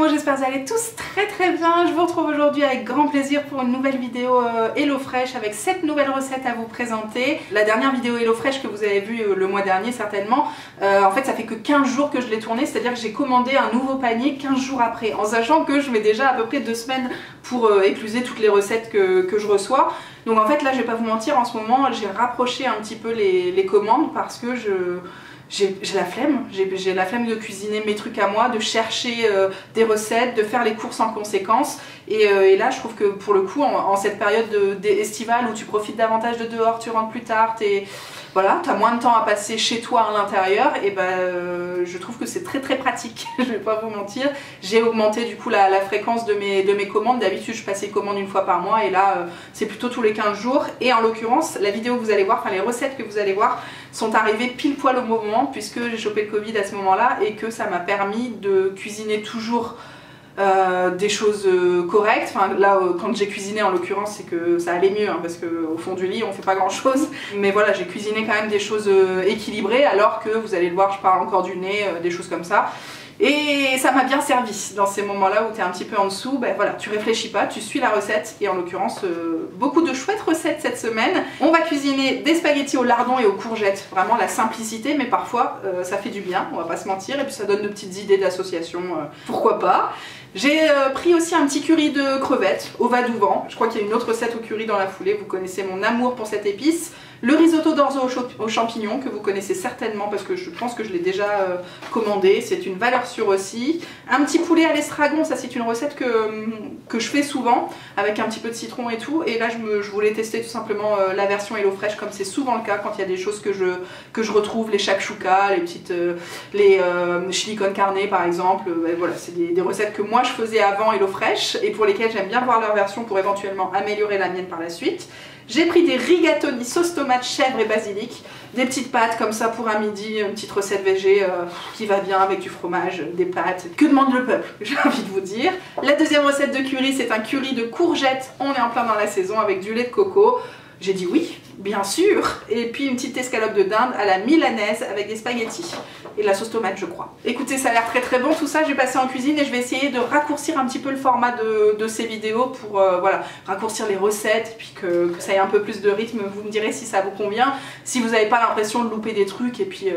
Gémeaux, j'espère que vous allez tous très bien. Je vous retrouve aujourd'hui avec grand plaisir pour une nouvelle vidéo HelloFresh avec 7 nouvelles recettes à vous présenter. La dernière vidéo HelloFresh que vous avez vue le mois dernier certainement, en fait ça fait que 15 jours que je l'ai tournée, c'est-à-dire que j'ai commandé un nouveau panier 15 jours après, en sachant que je mets déjà à peu près 2 semaines pour écluser toutes les recettes que je reçois. Donc en fait là je vais pas vous mentir, en ce moment j'ai rapproché un petit peu les commandes parce que j'ai la flemme, j'ai la flemme de cuisiner mes trucs à moi, de chercher des recettes, de faire les courses en conséquence. Et là je trouve que pour le coup en cette période estivale où tu profites davantage de dehors, tu rentres plus tard, voilà, tu as moins de temps à passer chez toi à l'intérieur, et je trouve que c'est très pratique, je vais pas vous mentir. J'ai augmenté du coup la fréquence de mes commandes. D'habitude je passais commande une fois par mois et là c'est plutôt tous les 15 jours. Et en l'occurrence la vidéo que vous allez voir, enfin les recettes que vous allez voir sont arrivées pile poil au moment, puisque j'ai chopé le Covid à ce moment là et que ça m'a permis de cuisiner toujours des choses correctes. Enfin, là quand j'ai cuisiné en l'occurrence c'est que ça allait mieux, hein, parce qu'au fond du lit on fait pas grand chose, mais voilà, j'ai cuisiné quand même des choses équilibrées, alors que vous allez le voir je parle encore du nez, des choses comme ça. Et ça m'a bien servi dans ces moments-là où tu es un petit peu en dessous. Ben voilà, tu réfléchis pas, tu suis la recette. Et en l'occurrence, beaucoup de chouettes recettes cette semaine. On va cuisiner des spaghettis au lardon et aux courgettes. Vraiment la simplicité, mais parfois ça fait du bien, on va pas se mentir. Et puis ça donne de petites idées d'association, pourquoi pas. J'ai pris aussi un petit curry de crevettes au Vadouvan. Je crois qu'il y a une autre recette au curry dans la foulée, vous connaissez mon amour pour cette épice. Le risotto d'orzo aux champignons que vous connaissez certainement parce que je pense que je l'ai déjà commandé, c'est une valeur sûre aussi. Un petit poulet à l'estragon, ça c'est une recette que je fais souvent avec un petit peu de citron et tout. Et là je voulais tester tout simplement la version HelloFresh, comme c'est souvent le cas quand il y a des choses que je retrouve, les shakshuka, les petites chili con carne par exemple. Voilà, c'est des recettes que moi je faisais avant HelloFresh et pour lesquelles j'aime bien voir leur version pour éventuellement améliorer la mienne par la suite. J'ai pris des rigatoni sauce tomate, chèvre et basilic, des petites pâtes comme ça pour un midi, une petite recette végé qui va bien avec du fromage, des pâtes. Que demande le peuple, j'ai envie de vous dire. La deuxième recette de curry, c'est un curry de courgettes, on est en plein dans la saison, avec du lait de coco. J'ai dit oui, bien sûr. Et puis une petite escalope de dinde à la milanaise avec des spaghettis. Et de la sauce tomate je crois. Écoutez, ça a l'air très bon tout ça. Je vais passer en cuisine et je vais essayer de raccourcir un petit peu le format de ces vidéos pour voilà, raccourcir les recettes et puis que ça ait un peu plus de rythme. Vous me direz si ça vous convient, si vous n'avez pas l'impression de louper des trucs, et puis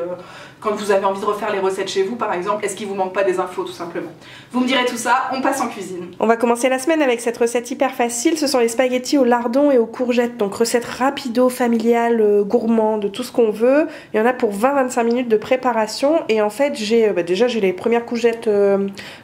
quand vous avez envie de refaire les recettes chez vous par exemple, est-ce qu'il vous manque pas des infos tout simplement. Vous me direz tout ça, on passe en cuisine. On va commencer la semaine avec cette recette hyper facile. Ce sont les spaghettis au lardon et aux courgettes. Donc recette rapido, familiale, gourmande, tout ce qu'on veut. Il y en a pour 20-25 minutes de préparation. Et en fait déjà j'ai les premières courgettes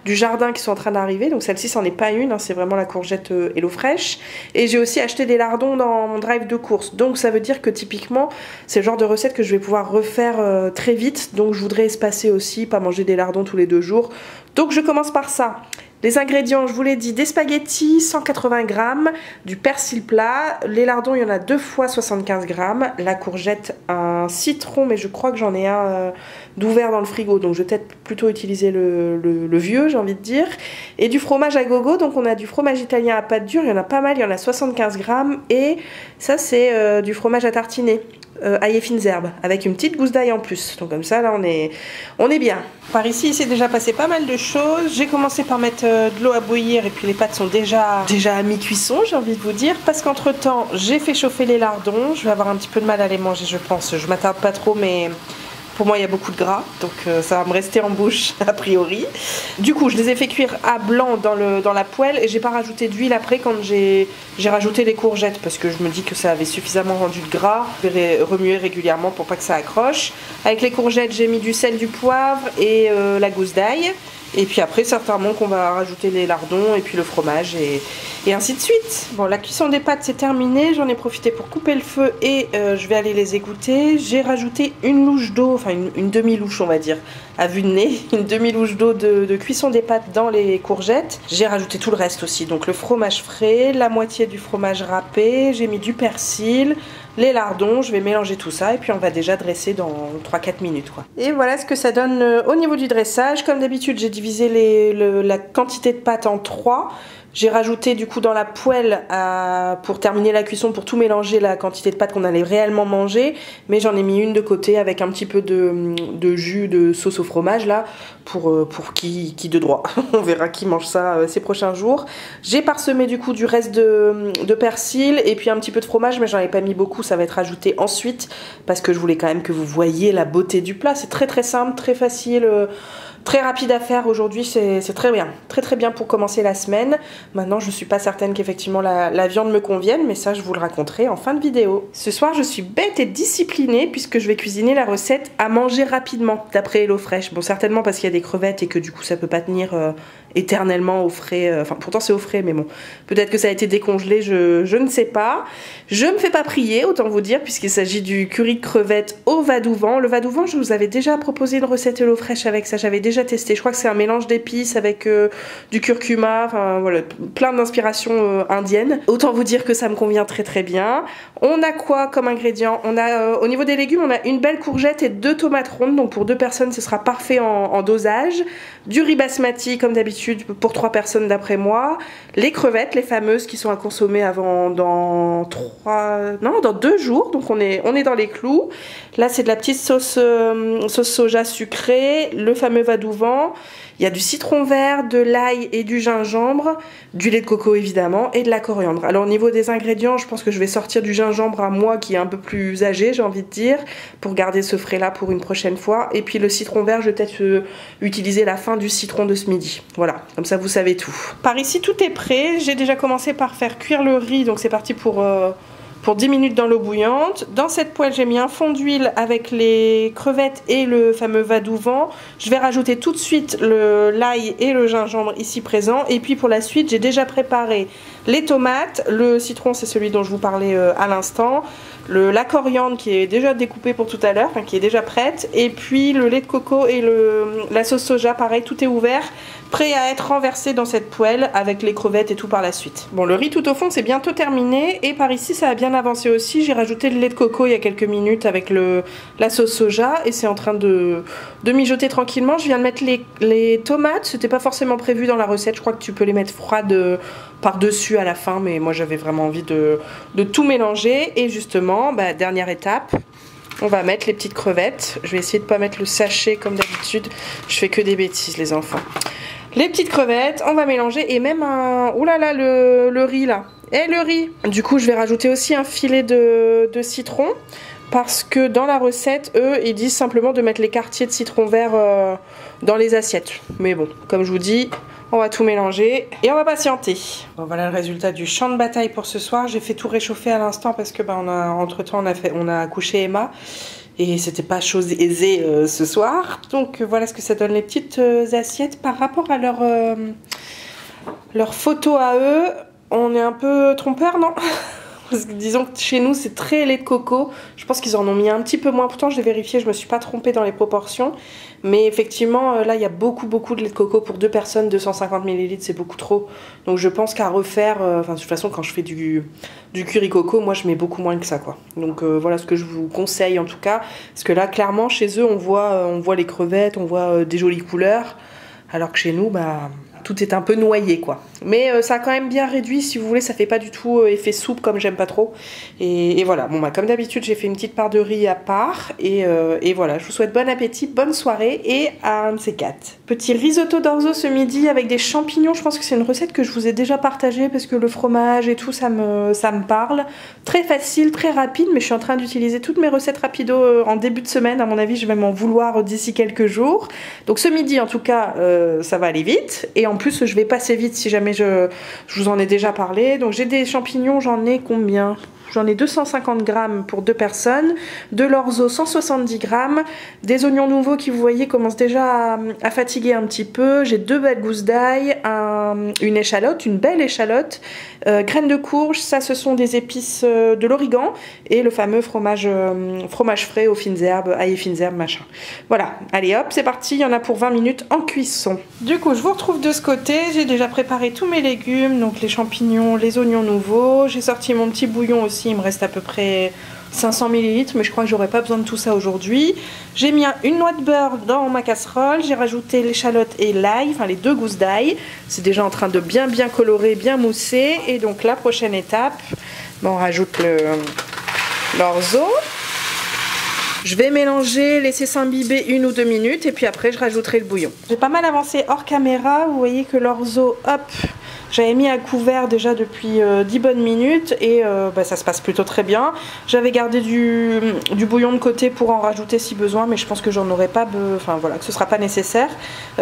du jardin qui sont en train d'arriver. Donc celle-ci c'en est pas une, hein, c'est vraiment la courgette HelloFresh. Et j'ai aussi acheté des lardons dans mon drive de course. Donc ça veut dire que typiquement c'est le genre de recette que je vais pouvoir refaire très vite. Donc je voudrais espacer aussi, pas manger des lardons tous les 2 jours. Donc je commence par ça. Les ingrédients, je vous l'ai dit, des spaghettis 180 g, du persil plat, les lardons il y en a 2 fois 75 g, la courgette, un citron, mais je crois que j'en ai un d'ouvert dans le frigo, donc je vais peut-être plutôt utiliser le vieux, j'ai envie de dire, et du fromage à gogo. Donc on a du fromage italien à pâte dure, il y en a pas mal, il y en a 75 g, et ça c'est du fromage à tartiner. Ail et fines herbes avec une petite gousse d'ail en plus, donc comme ça là on est bien. Par ici il s'est déjà passé pas mal de choses. J'ai commencé par mettre de l'eau à bouillir et puis les pâtes sont déjà à mi-cuisson, j'ai envie de vous dire, parce qu'entre temps j'ai fait chauffer les lardons. Je vais avoir un petit peu de mal à les manger je pense, je m'attarde pas trop, mais pour moi il y a beaucoup de gras, donc ça va me rester en bouche a priori. Du coup je les ai fait cuire à blanc dans la poêle et j'ai pas rajouté d'huile après quand j'ai rajouté les courgettes, parce que je me dis que ça avait suffisamment rendu de gras. Je vais remuer régulièrement pour pas que ça accroche. Avec les courgettes j'ai mis du sel, du poivre et la gousse d'ail. Et puis après certainement qu'on va rajouter les lardons et puis le fromage et ainsi de suite. Bon, la cuisson des pâtes c'est terminé, j'en ai profité pour couper le feu et je vais aller les égoutter. J'ai rajouté une louche d'eau, enfin une demi-louche on va dire, à vue de nez, une demi-louche d'eau de cuisson des pâtes dans les courgettes. J'ai rajouté tout le reste aussi, donc le fromage frais, la moitié du fromage râpé, j'ai mis du persil, les lardons, je vais mélanger tout ça et puis on va déjà dresser dans 3-4 minutes quoi. Et voilà ce que ça donne au niveau du dressage. Comme d'habitude j'ai divisé la quantité de pâte en 3. J'ai rajouté du coup dans la poêle pour terminer la cuisson, pour tout mélanger la quantité de pâte qu'on allait réellement manger, mais j'en ai mis une de côté avec un petit peu de jus de sauce au fromage là, pour qui de droit. On verra qui mange ça ces prochains jours. J'ai parsemé du coup du reste de persil et puis un petit peu de fromage, mais j'en ai pas mis beaucoup, ça va être ajouté ensuite parce que je voulais quand même que vous voyiez la beauté du plat. C'est très simple, très facile, très rapide à faire aujourd'hui, c'est très bien. Très bien pour commencer la semaine. Maintenant, je suis pas certaine qu'effectivement la viande me convienne, mais ça, je vous le raconterai en fin de vidéo. Ce soir, je suis bête et disciplinée puisque je vais cuisiner la recette à manger rapidement, d'après HelloFresh. Bon, certainement parce qu'il y a des crevettes et que du coup, ça peut pas tenir éternellement au frais. Enfin, pourtant, c'est au frais, mais bon. Peut-être que ça a été décongelé, je ne sais pas. Je me fais pas prier, autant vous dire, puisqu'il s'agit du curry de crevettes au Vadouvan. Le Vadouvan, je vous avais déjà proposé une recette HelloFresh avec ça, j'avais déjà testé. Je crois que c'est un mélange d'épices avec du curcuma, enfin voilà, plein d'inspirations indiennes. Autant vous dire que ça me convient très bien. On a quoi comme ingrédients? On a au niveau des légumes, on a une belle courgette et 2 tomates rondes, donc pour 2 personnes ce sera parfait en dosage. Du riz basmati comme d'habitude pour 3 personnes d'après moi. Les crevettes, les fameuses qui sont à consommer avant dans 2 jours, donc on est dans les clous. Là c'est de la petite sauce soja sucrée, le fameux Vadouvan. Il y a du citron vert, de l'ail et du gingembre, du lait de coco évidemment et de la coriandre. Alors au niveau des ingrédients, je pense que je vais sortir du gingembre à moi qui est un peu plus âgé, j'ai envie de dire, pour garder ce frais là pour une prochaine fois. Et puis le citron vert, je vais peut-être utiliser la fin du citron de ce midi. Voilà, comme ça vous savez tout. Par ici tout est prêt, j'ai déjà commencé par faire cuire le riz, donc c'est parti pour 10 minutes dans l'eau bouillante. Dans cette poêle, j'ai mis un fond d'huile avec les crevettes et le fameux Vadouvan. Je vais rajouter tout de suite l'ail et le gingembre ici présent. Et puis pour la suite, j'ai déjà préparé les tomates. Le citron, c'est celui dont je vous parlais à l'instant. La coriandre qui est déjà découpée pour tout à l'heure, enfin, qui est déjà prête. Et puis le lait de coco et la sauce soja, pareil, tout est ouvert, prêt à être renversé dans cette poêle avec les crevettes et tout par la suite. Bon, le riz tout au fond, c'est bientôt terminé. Et par ici, ça a bien avancé aussi. J'ai rajouté le lait de coco il y a quelques minutes avec la sauce soja. Et c'est en train de mijoter tranquillement. Je viens de mettre les tomates. C'était pas forcément prévu dans la recette. Je crois que tu peux les mettre froides par-dessus à la fin. Mais moi, j'avais vraiment envie de tout mélanger. Et justement, dernière étape. On va mettre les petites crevettes. Je vais essayer de pas mettre le sachet comme d'habitude. Je fais que des bêtises, les enfants. Les petites crevettes, on va mélanger. Et même ouh là là, le riz là. Et le riz. Du coup, je vais rajouter aussi un filet de citron. Parce que dans la recette, eux, ils disent simplement de mettre les quartiers de citron vert dans les assiettes. Mais bon, comme je vous dis, on va tout mélanger et on va patienter. Bon, voilà le résultat du champ de bataille pour ce soir. J'ai fait tout réchauffer à l'instant parce que entre-temps, on a accouché Emma. Et c'était pas chose aisée ce soir. Donc voilà ce que ça donne les petites assiettes par rapport à leur photo à eux. On est un peu trompeur, non? Parce que disons que chez nous c'est très lait de coco. Je pense qu'ils en ont mis un petit peu moins. Pourtant je l'ai vérifié, je me suis pas trompée dans les proportions. Mais effectivement là il y a beaucoup de lait de coco pour 2 personnes. 250 ml c'est beaucoup trop. Donc je pense qu'à refaire, de toute façon quand je fais du curry coco, moi je mets beaucoup moins que ça quoi. Donc voilà ce que je vous conseille en tout cas. Parce que là clairement chez eux on voit les crevettes, on voit des jolies couleurs. Alors que chez nous tout est un peu noyé quoi. Mais ça a quand même bien réduit, si vous voulez, ça fait pas du tout effet soupe comme j'aime pas trop. Et voilà, bon comme d'habitude j'ai fait une petite part de riz à part. Et voilà, je vous souhaite bon appétit, bonne soirée et à un de ces 4. Petit risotto d'orzo ce midi avec des champignons, je pense que c'est une recette que je vous ai déjà partagée parce que le fromage et tout ça me parle. Très facile, très rapide, mais je suis en train d'utiliser toutes mes recettes rapido en début de semaine. À mon avis je vais m'en vouloir d'ici quelques jours. Donc ce midi en tout cas ça va aller vite. Et en plus je vais passer vite si jamais je vous en ai déjà parlé. Donc j'ai des champignons, j'en ai combien? J'en ai 250 grammes pour 2 personnes, de l'orzo 170 grammes, des oignons nouveaux qui vous voyez commencent déjà à fatiguer un petit peu, j'ai 2 belles gousses d'ail, une échalote, une belle échalote, graines de courge, ça ce sont des épices de l'origan et le fameux fromage frais aux fines herbes, ail et fines herbes machin. Voilà, allez hop c'est parti, il y en a pour 20 minutes en cuisson. Du coup je vous retrouve de ce côté, j'ai déjà préparé tous mes légumes, donc les champignons, les oignons nouveaux, j'ai sorti mon petit bouillon aussi. Il me reste à peu près 500 ml, mais je crois que j'aurais pas besoin de tout ça aujourd'hui. J'ai mis une noix de beurre dans ma casserole, j'ai rajouté l'échalote et l'ail, enfin les 2 gousses d'ail. C'est déjà en train de bien colorer, bien mousser. Et donc la prochaine étape, on rajoute l'orzo. Je vais mélanger, laisser s'imbiber 1 ou 2 minutes et puis après je rajouterai le bouillon. J'ai pas mal avancé hors caméra, vous voyez que l'orzo, hop, j'avais mis à couvert déjà depuis 10 bonnes minutes et ça se passe plutôt très bien. J'avais gardé du bouillon de côté pour en rajouter si besoin, mais je pense que j'en aurai pas, enfin voilà, que ce sera pas nécessaire.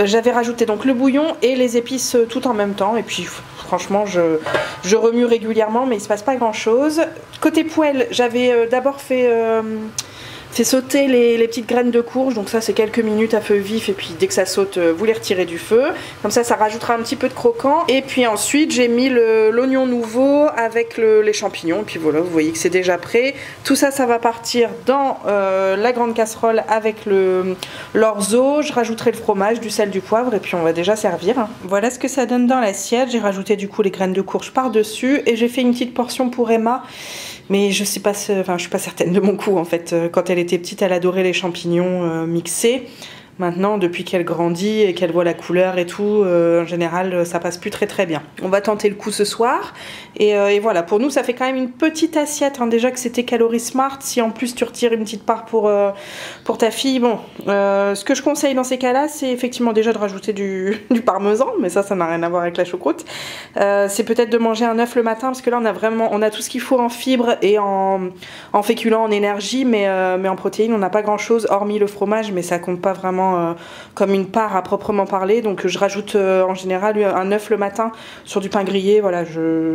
J'avais rajouté donc le bouillon et les épices tout en même temps et puis franchement je remue régulièrement mais il se passe pas grand chose. Côté poêle, j'avais d'abord fait sauter les petites graines de courge, donc ça c'est quelques minutes à feu vif et puis dès que ça saute vous les retirez du feu, comme ça rajoutera un petit peu de croquant. Et puis ensuite j'ai mis l'oignon nouveau avec les champignons et puis voilà, vous voyez que c'est déjà prêt. Tout ça va partir dans la grande casserole avec l'orzo. Je rajouterai le fromage, du sel, du poivre et puis on va déjà servir. Voilà ce que ça donne dans l'assiette. J'ai rajouté du coup les graines de courge par dessus et j'ai fait une petite portion pour Emma. Mais je sais pas, je suis pas certaine de mon goût en fait. Quand elle était petite, elle adorait les champignons mixés. Maintenant, depuis qu'elle grandit et qu'elle voit la couleur et tout, en général, ça passe plus très bien. On va tenter le coup ce soir. Et voilà, pour nous, ça fait quand même une petite assiette. Hein. Déjà que c'était calories smart. Si en plus tu retires une petite part pour ta fille, bon. Ce que je conseille dans ces cas-là, c'est effectivement déjà de rajouter du parmesan. Mais ça n'a rien à voir avec la choucroute. C'est peut-être de manger un œuf le matin. Parce que là, on a tout ce qu'il faut en fibres et en féculents, en énergie. Mais en protéines, on n'a pas grand-chose, hormis le fromage. Mais ça compte pas vraiment comme une part à proprement parler, donc je rajoute en général un œuf le matin sur du pain grillé. Voilà,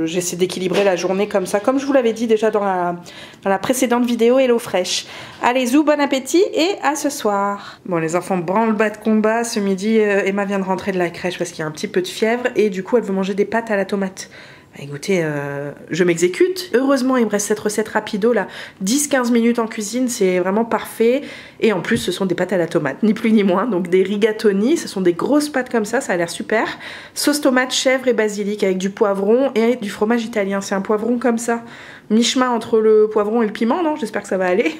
j'essaie d'équilibrer la journée comme ça, comme je vous l'avais dit déjà dans la précédente vidéo Hello Fresh. Allez zou, bon appétit et à ce soir. Bon les enfants, branle-bas de combat, ce midi Emma vient de rentrer de la crèche parce qu'il y a un petit peu de fièvre et du coup elle veut manger des pâtes à la tomate. Écoutez, je m'exécute. Heureusement, il me reste cette recette rapido là. 10-15 minutes en cuisine, c'est vraiment parfait. Et en plus, ce sont des pâtes à la tomate, ni plus ni moins. Donc des rigatoni, ce sont des grosses pâtes comme ça a l'air super. Sauce tomate, chèvre et basilic avec du poivron et du fromage italien. C'est un poivron comme ça, mi-chemin entre le poivron et le piment, non? J'espère que ça va aller.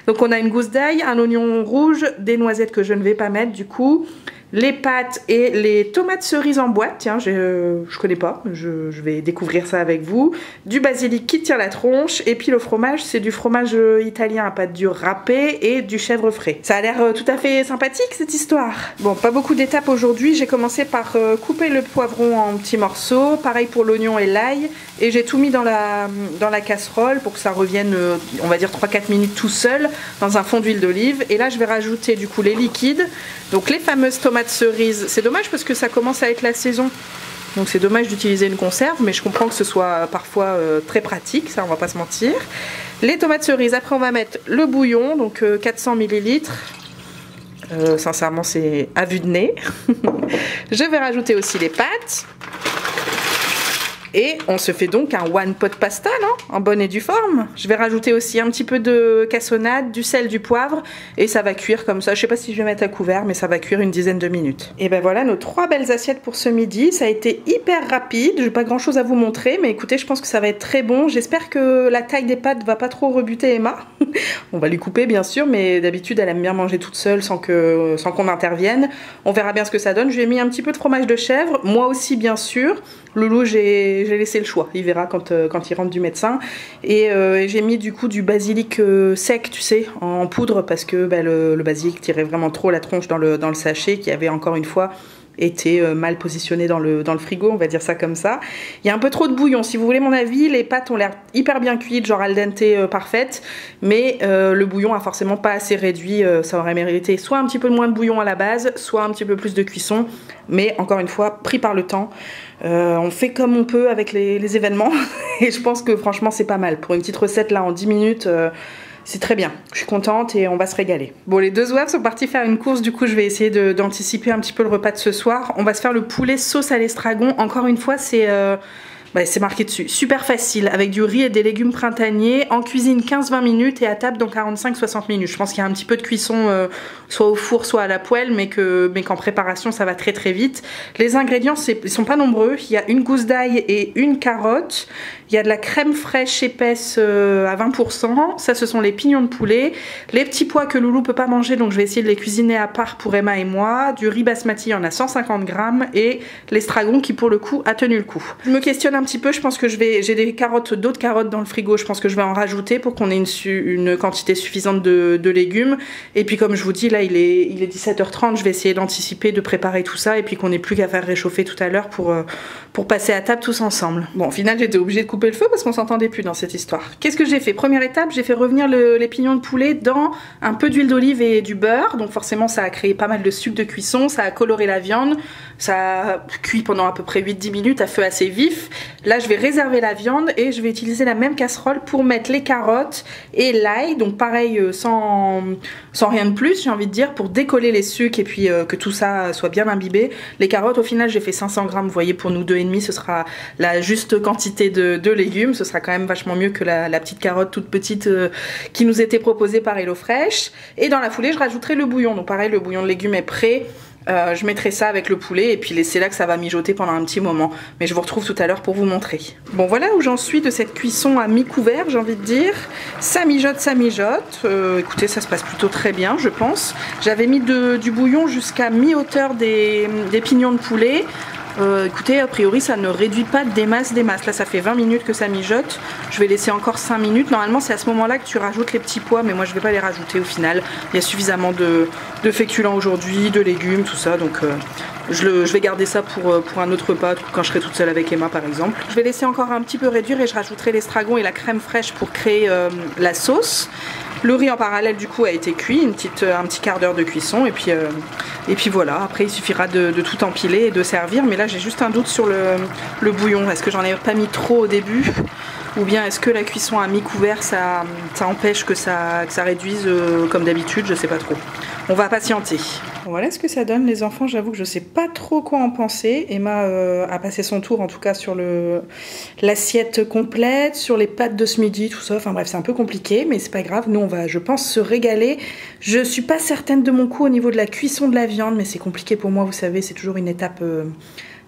Donc on a une gousse d'ail, un oignon rouge, des noisettes que je ne vais pas mettre du coup. Les pâtes et les tomates cerises en boîte, tiens, je connais pas, je vais découvrir ça avec vous. Du basilic qui tire la tronche, et puis le fromage, c'est du fromage italien à pâte dure râpée et du chèvre frais. Ça a l'air tout à fait sympathique cette histoire. Bon, pas beaucoup d'étapes aujourd'hui, j'ai commencé par couper le poivron en petits morceaux, pareil pour l'oignon et l'ail, et j'ai tout mis dans la casserole pour que ça revienne, on va dire 3-4 minutes tout seul, dans un fond d'huile d'olive. Et là, je vais rajouter du coup les liquides, donc les fameuses tomates cerises. C'est dommage parce que ça commence à être la saison, donc c'est dommage d'utiliser une conserve, mais je comprends que ce soit parfois très pratique, ça on va pas se mentir. Les tomates cerises, après on va mettre le bouillon, donc 400 ml. Sincèrement c'est à vue de nez. Je vais rajouter aussi les pâtes. Et on se fait donc un one pot pasta, non? En bonne et due forme. Je vais rajouter aussi un petit peu de cassonade, du sel, du poivre. Et ça va cuire comme ça. Je sais pas si je vais mettre à couvert, mais ça va cuire une dizaine de minutes. Et ben voilà nos 3 belles assiettes pour ce midi. Ça a été hyper rapide. J'ai pas grand chose à vous montrer, mais écoutez, je pense que ça va être très bon. J'espère que la taille des pâtes va pas trop rebuter Emma. On va lui couper bien sûr, mais d'habitude elle aime bien manger toute seule sans qu'on intervienne. On verra bien ce que ça donne. Je lui ai mis un petit peu de fromage de chèvre. Moi aussi bien sûr. Loulou, j'ai laissé le choix, il verra quand il rentre du médecin. Et j'ai mis du coup du basilic sec, tu sais, en poudre, parce que le basilic tirait vraiment trop la tronche dans le sachet, qui avait encore une fois été mal positionné dans le frigo, on va dire ça comme ça. Il y a un peu trop de bouillon, si vous voulez mon avis. Les pâtes ont l'air hyper bien cuites, genre al dente parfaite, mais le bouillon a forcément pas assez réduit. Ça aurait mérité soit un petit peu moins de bouillon à la base, soit un petit peu plus de cuisson, mais encore une fois, pris par le temps. On fait comme on peut avec les événements et je pense que franchement c'est pas mal. Pour une petite recette là en 10 minutes, c'est très bien. Je suis contente et on va se régaler. Bon, les deux zouaves sont partis faire une course, du coup je vais essayer d'anticiper un petit peu le repas de ce soir. On va se faire le poulet sauce à l'estragon. Encore une fois, c'est Bah, c'est marqué dessus, super facile, avec du riz et des légumes printaniers, en cuisine 15-20 minutes et à table dans 45-60 minutes. Je pense qu'il y a un petit peu de cuisson soit au four, soit à la poêle, mais qu'en préparation ça va très très vite. Les ingrédients, ils sont pas nombreux, il y a une gousse d'ail et une carotte, il y a de la crème fraîche épaisse à 20%, ça ce sont les pignons de poulet, les petits pois que Loulou peut pas manger, donc je vais essayer de les cuisiner à part pour Emma et moi, du riz basmati, il y en a 150 grammes, et l'estragon qui pour le coup a tenu le coup. Je me questionne un petit peu, je pense que j'ai des carottes, d'autres carottes dans le frigo, je pense que je vais en rajouter pour qu'on ait une quantité suffisante de légumes. Et puis comme je vous dis, là il est 17h30, je vais essayer d'anticiper, de préparer tout ça et puis qu'on n'ait plus qu'à faire réchauffer tout à l'heure pour passer à table tous ensemble. Bon, au final j'étais obligée de couper le feu parce qu'on s'entendait plus dans cette histoire. Qu'est-ce que j'ai fait? Première étape, j'ai fait revenir les pignons de poulet dans un peu d'huile d'olive et du beurre, donc forcément ça a créé pas mal de sucre de cuisson, ça a coloré la viande, ça a cuit pendant à peu près 8-10 minutes à feu assez vif. Là je vais réserver la viande et je vais utiliser la même casserole pour mettre les carottes et l'ail, donc pareil sans rien de plus, j'ai envie de dire, pour décoller les sucres et puis que tout ça soit bien imbibé. Les carottes au final j'ai fait 500 grammes, vous voyez, pour nous 2,5 ce sera la juste quantité de légumes, ce sera quand même vachement mieux que la petite carotte toute petite qui nous était proposée par HelloFresh. Et dans la foulée je rajouterai le bouillon, donc pareil le bouillon de légumes est prêt. Je mettrai ça avec le poulet et puis c'est là que ça va mijoter pendant un petit moment, mais je vous retrouve tout à l'heure pour vous montrer. Bon, voilà où j'en suis de cette cuisson à mi-couvert, j'ai envie de dire. Ça mijote, écoutez, ça se passe plutôt très bien, je pense. J'avais mis du bouillon jusqu'à mi-hauteur des pignons de poulet. Écoutez, a priori ça ne réduit pas des masses. Là ça fait 20 minutes que ça mijote, je vais laisser encore 5 minutes. Normalement c'est à ce moment là que tu rajoutes les petits pois, mais moi je vais pas les rajouter au final. Il y a suffisamment de féculents aujourd'hui, de légumes, tout ça, donc je vais garder ça pour un autre repas quand je serai toute seule avec Emma par exemple. Je vais laisser encore un petit peu réduire et je rajouterai l'estragon et la crème fraîche pour créer la sauce. Le riz en parallèle du coup a été cuit, un petit quart d'heure de cuisson et puis voilà, après il suffira de tout empiler et de servir. Mais là j'ai juste un doute sur le bouillon, est-ce que j'en ai pas mis trop au début ou bien est-ce que la cuisson à mi-couvert ça empêche que ça réduise comme d'habitude, je sais pas trop. On va patienter. Voilà ce que ça donne les enfants, j'avoue que je sais pas trop quoi en penser. Emma a passé son tour en tout cas sur l'assiette complète, sur les pâtes de ce midi, tout ça, enfin bref c'est un peu compliqué mais c'est pas grave, nous on va je pense se régaler. Je suis pas certaine de mon coup au niveau de la cuisson de la viande, mais c'est compliqué pour moi, vous savez, c'est toujours une étape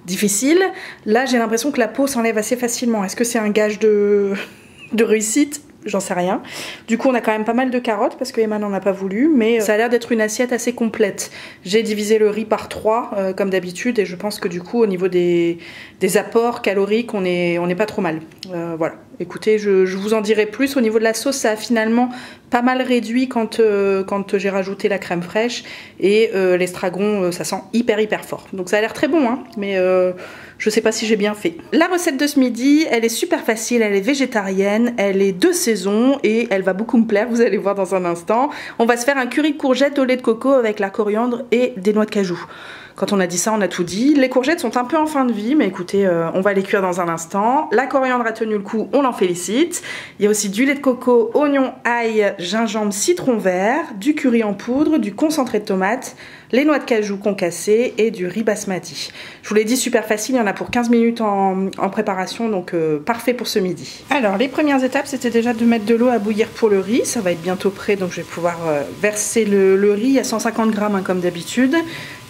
difficile. Là j'ai l'impression que la peau s'enlève assez facilement, est-ce que c'est un gage de réussite? J'en sais rien. Du coup on a quand même pas mal de carottes parce que Emma n'en a pas voulu, mais ça a l'air d'être une assiette assez complète. J'ai divisé le riz par 3 comme d'habitude et je pense que du coup au niveau des apports caloriques on n'est pas trop mal. Voilà, écoutez, je vous en dirai plus. Au niveau de la sauce ça a finalement pas mal réduit quand j'ai rajouté la crème fraîche et l'estragon ça sent hyper fort. Donc ça a l'air très bon hein, mais je sais pas si j'ai bien fait. La recette de ce midi, elle est super facile, elle est végétarienne, elle est de saison et elle va beaucoup me plaire, vous allez voir dans un instant. On va se faire un curry de courgettes au lait de coco avec la coriandre et des noix de cajou. Quand on a dit ça, on a tout dit. Les courgettes sont un peu en fin de vie, mais écoutez, on va les cuire dans un instant. La coriandre a tenu le coup, on l'en félicite. Il y a aussi du lait de coco, oignon, ail, gingembre, citron vert, du curry en poudre, du concentré de tomate, les noix de cajou concassées et du riz basmati. Je vous l'ai dit, super facile, il y en a pour 15 minutes en préparation, donc parfait pour ce midi. Alors, les premières étapes, c'était déjà de mettre de l'eau à bouillir pour le riz. Ça va être bientôt prêt, donc je vais pouvoir verser le riz à 150 grammes, hein, comme d'habitude.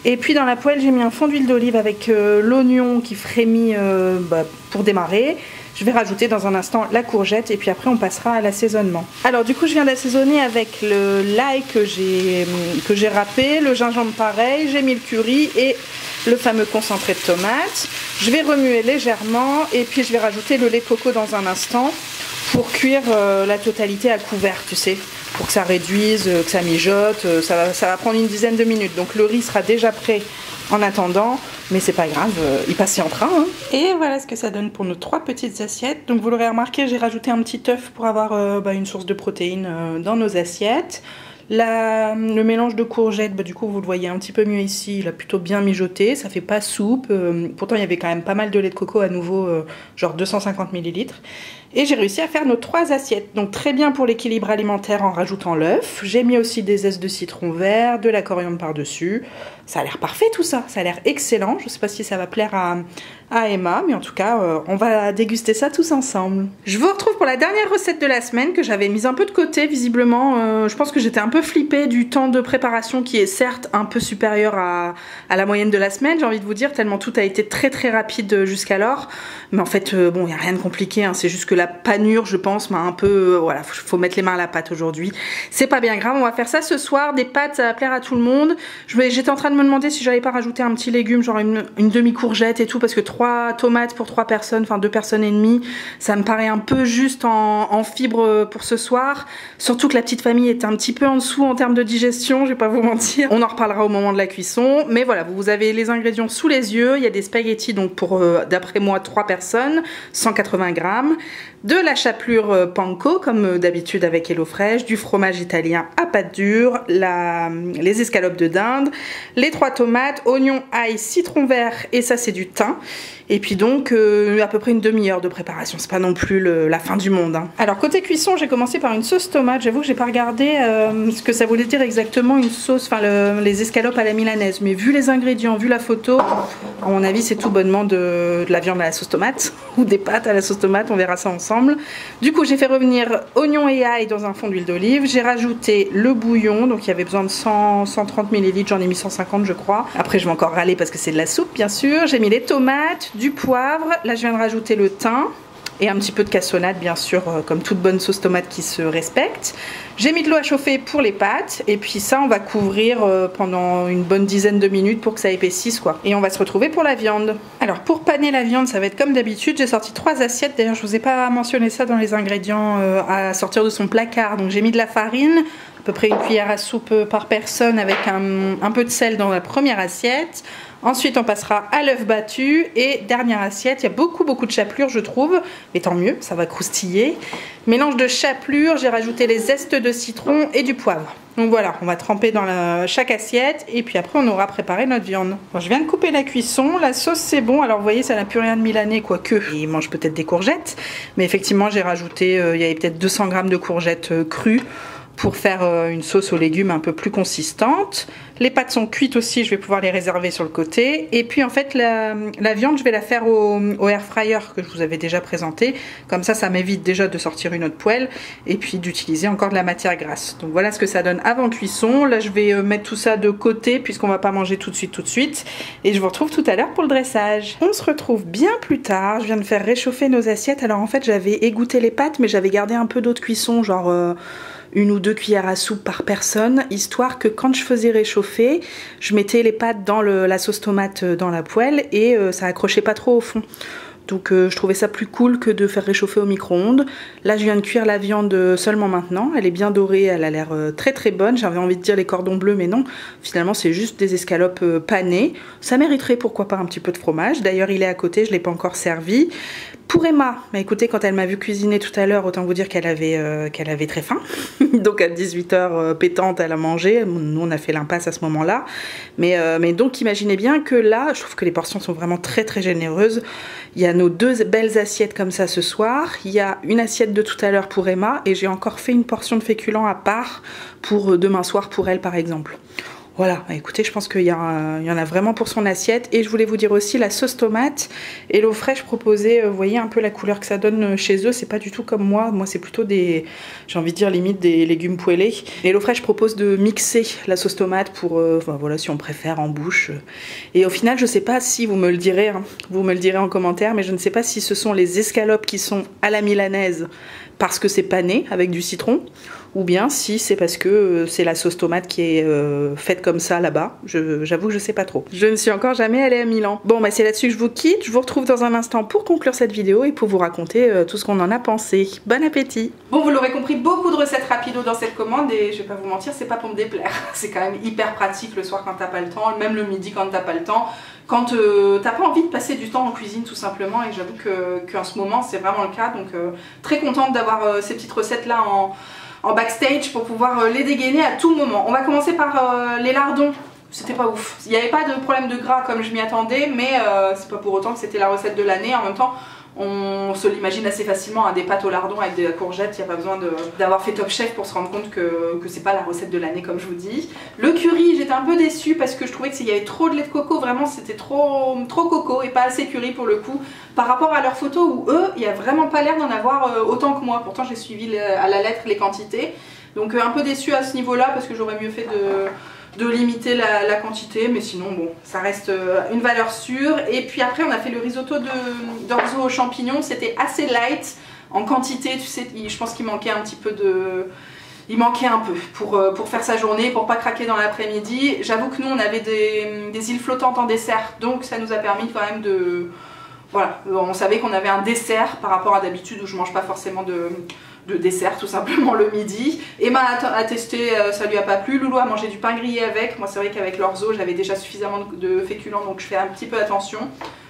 Et puis dans la poêle, j'ai mis un fond d'huile d'olive avec l'oignon qui frémit pour démarrer. Je vais rajouter dans un instant la courgette et puis après on passera à l'assaisonnement. Alors du coup je viens d'assaisonner avec l'ail que j'ai râpé, le gingembre pareil, j'ai mis le curry et le fameux concentré de tomate. Je vais remuer légèrement et puis je vais rajouter le lait de coco dans un instant pour cuire la totalité à couvert, tu sais, pour que ça réduise, que ça mijote, ça va prendre une dizaine de minutes. Donc le riz sera déjà prêt en attendant, mais c'est pas grave, il patientera. Hein. Et voilà ce que ça donne pour nos 3 petites assiettes. Donc vous l'aurez remarqué, j'ai rajouté un petit œuf pour avoir une source de protéines dans nos assiettes. Le mélange de courgettes, du coup vous le voyez un petit peu mieux ici, il a plutôt bien mijoté, ça fait pas soupe, pourtant il y avait quand même pas mal de lait de coco à nouveau, genre 250 ml. Et j'ai réussi à faire nos 3 assiettes. Donc très bien pour l'équilibre alimentaire en rajoutant l'œuf. J'ai mis aussi des zestes de citron vert, de la coriandre par-dessus. Ça a l'air parfait tout ça, ça a l'air excellent. Je ne sais pas si ça va plaire à Emma, mais en tout cas, on va déguster ça tous ensemble. Je vous retrouve pour la dernière recette de la semaine que j'avais mise un peu de côté visiblement. Je pense que j'étais un peu flippée du temps de préparation qui est certes un peu supérieur à la moyenne de la semaine, j'ai envie de vous dire, tellement tout a été très très rapide jusqu'alors. Mais en fait, bon, il n'y a rien de compliqué, hein. C'est juste que la panure, je pense, m'a un peu... voilà, faut mettre les mains à la pâte aujourd'hui. C'est pas bien grave, on va faire ça ce soir. Des pâtes, ça va plaire à tout le monde. J'étais en train de me demander si j'allais pas rajouter un petit légume, genre une demi-courgette et tout, parce que 3 tomates pour 3 personnes, enfin 2 personnes et demie, ça me paraît un peu juste en fibres pour ce soir. Surtout que la petite famille est un petit peu en dessous en termes de digestion, je vais pas vous mentir. On en reparlera au moment de la cuisson, mais voilà, vous avez les ingrédients sous les yeux. Il y a des spaghettis, donc pour, d'après moi, 3 personnes, 180 grammes. De la chapelure panko, comme d'habitude avec HelloFresh, du fromage italien à pâte dure, les escalopes de dinde, les 3 tomates, oignons, ail, citron vert, et ça c'est du thym. Et puis donc à peu près une demi-heure de préparation, c'est pas non plus la fin du monde, hein. Alors côté cuisson, j'ai commencé par une sauce tomate. J'avoue que j'ai pas regardé ce que ça voulait dire exactement une sauce, enfin les escalopes à la milanaise, mais vu les ingrédients, vu la photo, à mon avis c'est tout bonnement de la viande à la sauce tomate ou des pâtes à la sauce tomate, on verra ça ensemble. Du coup j'ai fait revenir oignons et ail dans un fond d'huile d'olive, j'ai rajouté le bouillon, donc il y avait besoin de 130 ml, j'en ai mis 150 je crois. Après je vais encore râler parce que c'est de la soupe bien sûr. J'ai mis les tomates, du poivre, là je viens de rajouter le thym et un petit peu de cassonade bien sûr, comme toute bonne sauce tomate qui se respecte. J'ai mis de l'eau à chauffer pour les pâtes et puis ça on va couvrir pendant une bonne dizaine de minutes pour que ça épaississe quoi. Et on va se retrouver pour la viande. Alors pour paner la viande, ça va être comme d'habitude, j'ai sorti 3 assiettes. D'ailleurs je vous ai pas mentionné ça dans les ingrédients à sortir de son placard. Donc j'ai mis de la farine, à peu près une cuillère à soupe par personne avec un peu de sel dans la première assiette. Ensuite on passera à l'œuf battu et dernière assiette, il y a beaucoup de chapelure je trouve, mais tant mieux, ça va croustiller. Mélange de chapelure, j'ai rajouté les zestes de citron et du poivre. Donc voilà, on va tremper dans chaque assiette et puis après on aura préparé notre viande. Bon, je viens de couper la cuisson, la sauce c'est bon, alors vous voyez ça n'a plus rien de milanais quoique, il mange peut-être des courgettes, mais effectivement j'ai rajouté, il y avait peut-être 200 g de courgettes crues pour faire une sauce aux légumes un peu plus consistante. Les pâtes sont cuites aussi, je vais pouvoir les réserver sur le côté. Et puis en fait la viande je vais la faire au air fryer que je vous avais déjà présenté. Comme ça m'évite déjà de sortir une autre poêle et puis d'utiliser encore de la matière grasse. Donc voilà ce que ça donne avant cuisson. Là je vais mettre tout ça de côté puisqu'on va pas manger tout de suite. Et je vous retrouve tout à l'heure pour le dressage. On se retrouve bien plus tard. Je viens de faire réchauffer nos assiettes. Alors en fait j'avais égoutté les pâtes mais j'avais gardé un peu d'eau de cuisson, genre 1 ou 2 cuillères à soupe par personne, histoire que quand je faisais réchauffer, je mettais les pâtes dans la sauce tomate dans la poêle et ça accrochait pas trop au fond. Donc je trouvais ça plus cool que de faire réchauffer au micro-ondes. Là je viens de cuire la viande seulement maintenant, elle est bien dorée, elle a l'air très bonne. J'avais envie de dire les cordons bleus mais non, finalement c'est juste des escalopes panées. Ça mériterait pourquoi pas un petit peu de fromage, d'ailleurs il est à côté, je ne l'ai pas encore servi. Pour Emma, bah écoutez, quand elle m'a vu cuisiner tout à l'heure, autant vous dire qu'elle avait très faim. Donc à 18 h pétante, elle a mangé. Nous, on a fait l'impasse à ce moment-là. Mais donc imaginez bien que là, je trouve que les portions sont vraiment très généreuses. Il y a nos 2 belles assiettes comme ça ce soir. Il y a une assiette de tout à l'heure pour Emma. Et j'ai encore fait une portion de féculents à part pour demain soir pour elle par exemple. Voilà, écoutez, je pense qu'il y en a vraiment pour son assiette. Et je voulais vous dire aussi la sauce tomate. HelloFresh proposait, vous voyez un peu la couleur que ça donne chez eux. C'est pas du tout comme moi. Moi, c'est plutôt j'ai envie de dire limite des légumes poêlés. HelloFresh propose de mixer la sauce tomate pour, enfin, voilà, si on préfère en bouche. Et au final, je sais pas si vous me le direz, hein, vous me le direz en commentaire, mais je ne sais pas si ce sont les escalopes qui sont à la milanaise parce que c'est pané avec du citron, ou bien si c'est parce que c'est la sauce tomate qui est faite comme ça là-bas. J'avoue que je sais pas trop. Je ne suis encore jamais allée à Milan. Bon bah c'est là-dessus que je vous quitte. Je vous retrouve dans un instant pour conclure cette vidéo et pour vous raconter tout ce qu'on en a pensé. Bon appétit. Bon, vous l'aurez compris, beaucoup de recettes rapido dans cette commande et je vais pas vous mentir, c'est pas pour me déplaire. C'est quand même hyper pratique le soir quand t'as pas le temps, même le midi quand t'as pas le temps. Quand t'as pas envie de passer du temps en cuisine tout simplement, et j'avoue qu'en ce moment c'est vraiment le cas, donc très contente d'avoir ces petites recettes là en backstage pour pouvoir les dégainer à tout moment. On va commencer par les lardons. C'était pas ouf. Il n'y avait pas de problème de gras comme je m'y attendais, mais c'est pas pour autant que c'était la recette de l'année. En même temps, On se l'imagine assez facilement, des pâtes au lardon avec des courgettes, il n'y a pas besoin d'avoir fait Top Chef pour se rendre compte que c'est pas la recette de l'année comme je vous dis. Le curry, j'étais un peu déçue parce que je trouvais qu'il y avait trop de lait de coco, vraiment c'était trop coco et pas assez curry pour le coup. Par rapport à leurs photos où eux, il n'y a vraiment pas l'air d'en avoir autant que moi, pourtant j'ai suivi à la lettre les quantités. Donc un peu déçue à ce niveau-là parce que j'aurais mieux fait de limiter la quantité, mais sinon bon, ça reste une valeur sûre. Et puis après on a fait le risotto d'orzo aux champignons, c'était assez light en quantité, tu sais, je pense qu'il manquait un petit peu il manquait un peu pour faire sa journée, pour pas craquer dans l'après-midi. J'avoue que nous on avait des îles flottantes en dessert, donc ça nous a permis quand même de... Voilà, on savait qu'on avait un dessert par rapport à d'habitude où je mange pas forcément de dessert tout simplement le midi. Emma a testé, ça lui a pas plu. Loulou a mangé du pain grillé avec. Moi c'est vrai qu'avec l'orzo j'avais déjà suffisamment de féculents donc je fais un petit peu attention.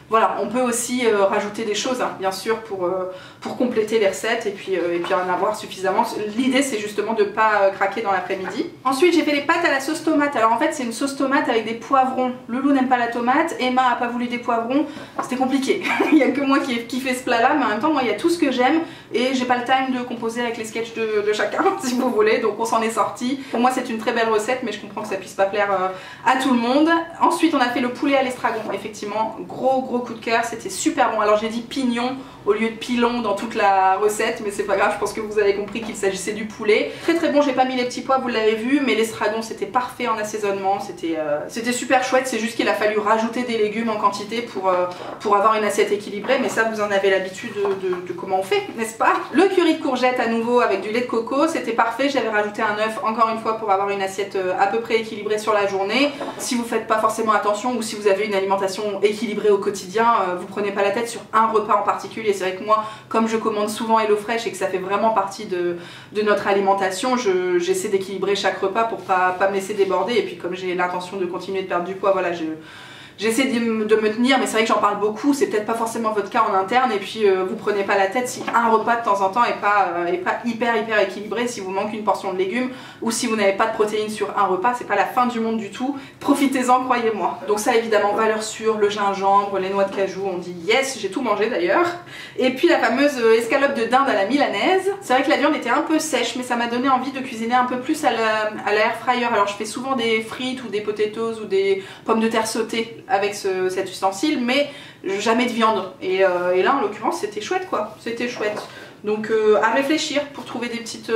Voilà, on peut aussi rajouter des choses, hein, bien sûr, pour compléter les recettes et puis en avoir suffisamment. L'idée, c'est justement de ne pas craquer dans l'après-midi. Ensuite, j'ai fait les pâtes à la sauce tomate. Alors en fait, c'est une sauce tomate avec des poivrons. Loulou n'aime pas la tomate, Emma n'a pas voulu des poivrons. C'était compliqué. Il n'y a que moi qui fait ce plat-là, mais en même temps, moi, il y a tout ce que j'aime et j'ai pas le time de composer avec les sketchs de chacun, si vous voulez. Donc on s'en est sorti. Pour moi, c'est une très belle recette, mais je comprends que ça puisse pas plaire à tout le monde. Ensuite, on a fait le poulet à l'estragon. Effectivement, gros coup de cœur, c'était super bon. Alors j'ai dit pignon au lieu de pilon dans toute la recette, mais c'est pas grave, je pense que vous avez compris qu'il s'agissait du poulet. Très bon, j'ai pas mis les petits pois, vous l'avez vu, mais l'estragon c'était parfait en assaisonnement, c'était super chouette, c'est juste qu'il a fallu rajouter des légumes en quantité pour avoir une assiette équilibrée, mais ça vous en avez l'habitude de comment on fait, n'est-ce pas? Le curry de courgettes à nouveau avec du lait de coco, c'était parfait, j'avais rajouté un œuf encore une fois pour avoir une assiette à peu près équilibrée sur la journée. Si vous faites pas forcément attention ou si vous avez une alimentation équilibrée au quotidien, vous prenez pas la tête sur un repas en particulier. C'est vrai que moi, comme je commande souvent HelloFresh et que ça fait vraiment partie de notre alimentation, j'essaie d'équilibrer chaque repas pour pas me laisser déborder. Et puis comme j'ai l'intention de continuer de perdre du poids, voilà, j'essaie de me tenir, mais c'est vrai que j'en parle beaucoup, c'est peut-être pas forcément votre cas en interne, et puis vous prenez pas la tête si un repas de temps en temps est pas hyper équilibré, si vous manque une portion de légumes, ou si vous n'avez pas de protéines sur un repas, c'est pas la fin du monde du tout, profitez-en, croyez-moi. Donc ça évidemment, valeur sûre, le gingembre, les noix de cajou, on dit yes, j'ai tout mangé d'ailleurs. Et puis la fameuse escalope de dinde à la milanaise. C'est vrai que la viande était un peu sèche, mais ça m'a donné envie de cuisiner un peu plus à la air fryer. Alors je fais souvent des frites ou des potatoes ou des pommes de terre sautées avec cet ustensile, mais jamais de viande. Et là en l'occurrence c'était chouette quoi, c'était chouette. Donc à réfléchir pour trouver des petites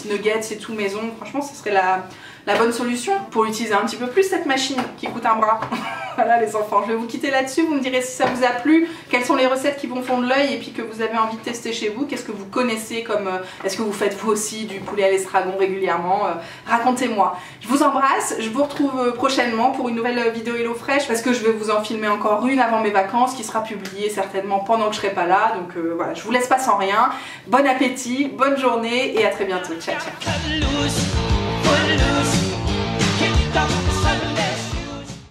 nuggets et tout maison, franchement ce serait la bonne solution pour utiliser un petit peu plus cette machine qui coûte un bras. Voilà les enfants, je vais vous quitter là-dessus, vous me direz si ça vous a plu, quelles sont les recettes qui vous font de l'œil et puis que vous avez envie de tester chez vous, qu'est-ce que vous connaissez comme, est-ce que vous faites vous aussi du poulet à l'estragon régulièrement, racontez-moi. Je vous embrasse, je vous retrouve prochainement pour une nouvelle vidéo HelloFresh parce que je vais vous en filmer encore une avant mes vacances qui sera publiée certainement pendant que je serai pas là, donc voilà, je vous laisse pas sans rien. Bon appétit, bonne journée et à très bientôt, ciao ciao.